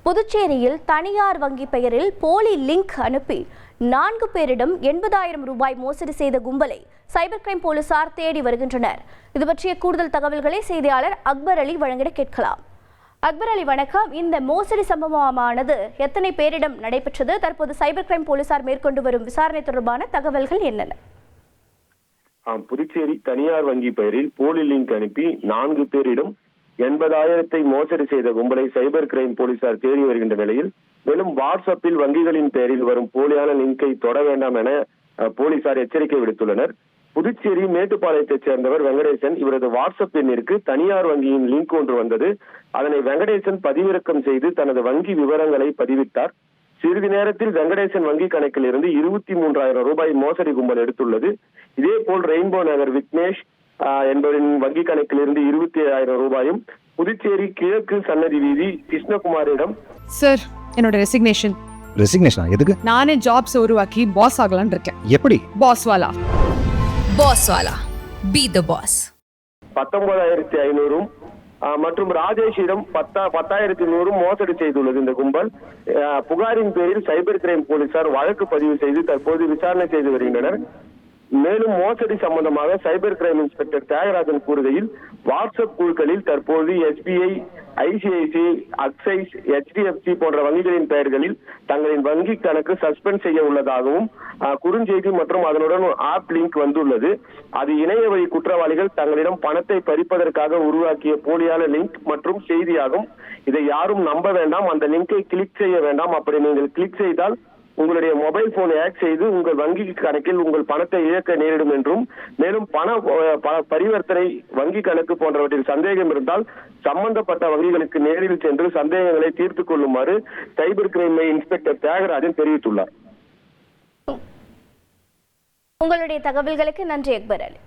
புதுச்சேரியில் தனியார் வங்கி பெயரில் போலி லிங்க் அனுப்பி 4 பேரிடம் 80,000 ரூபாய் மோசடி செய்த கும்பலை சைபர் கிரைம் போலீசார் தேடி வருகின்றனர். இது பற்றிய கூடுதல் தகவல்களை செய்தியாளர் அக்பர் அலி வழங்கிட கேட்கலாம். அக்பர் அலி வணக்கம். இந்த மோசடி சம்பவமானது எத்தனை பேரிடம் நடைபெற்றது? தற்போது சைபர் கிரைம் போலீசார் மேற்கொண்டு வரும் விசாரணை தொடர்பான தகவல்கள் என்னென்ன? புதுச்சேரி தனியார் வங்கி பெயரில் போலி லிங்க் அனுப்பி 4 பேரிடம் 80,000 மோசடி செய்த கும்பலை சைபர் கிரைம் போலீசார் தேடி வருகின்ற நிலையில், மேலும் வாட்ஸ்அப்பில் வங்கிகளின் பெயரில் வரும் போலியான லிங்கை தொட வேண்டாம் என போலீசார் எச்சரிக்கை விடுத்துள்ளனர். புதுச்சேரி மேட்டுப்பாளையத்தைச் சேர்ந்தவர் வெங்கடேசன். இவரது வாட்ஸ்அப் எண்ணிற்கு தனியார் வங்கியின் லிங்க் ஒன்று வந்தது. அதனை வெங்கடேசன் பதிவிறக்கம் செய்து தனது வங்கி விவரங்களை பதிவிட்டார். சிறிது நேரத்தில் வெங்கடேசன் வங்கி கணக்கில் இருந்து 23,000 ரூபாய் மோசடி கும்பல் எடுத்துள்ளது. இதேபோல் ரெயின்போ நகர் விக்னேஷ் என்பவரின் வங்கி கணக்கில் இருந்து 27,000 ரூபாயும், புதுச்சேரி கிழக்கு சன்னதி வீதி கிருஷ்ணகுமாரிடம் சார், என்னோட ரெசிக்னேஷன். எதுக்கு? நானே ஜாப்ஸ் உருவாக்கி பாஸ் ஆகலாம்னு இருக்கேன். எப்படி? பாஸ் வாலா பி தி பாஸ். 19,500 மற்றும் ராஜேஷிடம் 10,100 மோசடி செய்துள்ளது இந்த கும்பல். புகாரின் பேரில் சைபர் கிரைம் போலீசார் வழக்கு பதிவு செய்து தற்போது விசாரணை செய்து வருகின்றனர். மேலும் மோசடி சம்பந்தமாக சைபர் கிரைம் இன்ஸ்பெக்டர் தியாகராஜன் கூறுகையில், வாட்ஸ்அப் குழுக்களில் தற்போது SBI, ICICI, அக்சைஸ், HDFC போன்ற வங்கிகளின் பெயர்களில் தங்களின் வங்கி கணக்கு சஸ்பெண்ட் செய்ய உள்ளதாகவும் குறுஞ்செய்தி மற்றும் அதனுடன் ஆப் லிங்க் வந்துள்ளது. அது இணைய வழி குற்றவாளிகள் தங்களிடம் பணத்தை பறிப்பதற்காக உருவாக்கிய போலியான லிங்க் மற்றும் செய்தியாகும். இதை யாரும் நம்ப வேண்டாம். அந்த லிங்கை கிளிக் செய்ய வேண்டாம். அப்படி நீங்கள் கிளிக் செய்தால் உங்களுடைய மொபைல் போனை ஹேக் செய்து உங்கள் வங்கி கணக்கில் உங்கள் பணத்தை இழக்க நேரிடும் என்றும், மேலும் பண பரிவர்த்தனை, வங்கி கணக்கு போன்றவற்றில் சந்தேகம் இருந்தால் சம்பந்தப்பட்ட வங்கிகளுக்கு நேரில் சென்று சந்தேகங்களை தீர்த்துக் கொள்ளுமாறு சைபர் கிரைம் இன்ஸ்பெக்டர் தியாகராஜன் தெரிவித்துள்ளார். உங்களுடைய தகவல்களுக்கு நன்றி அக்பர் அலி.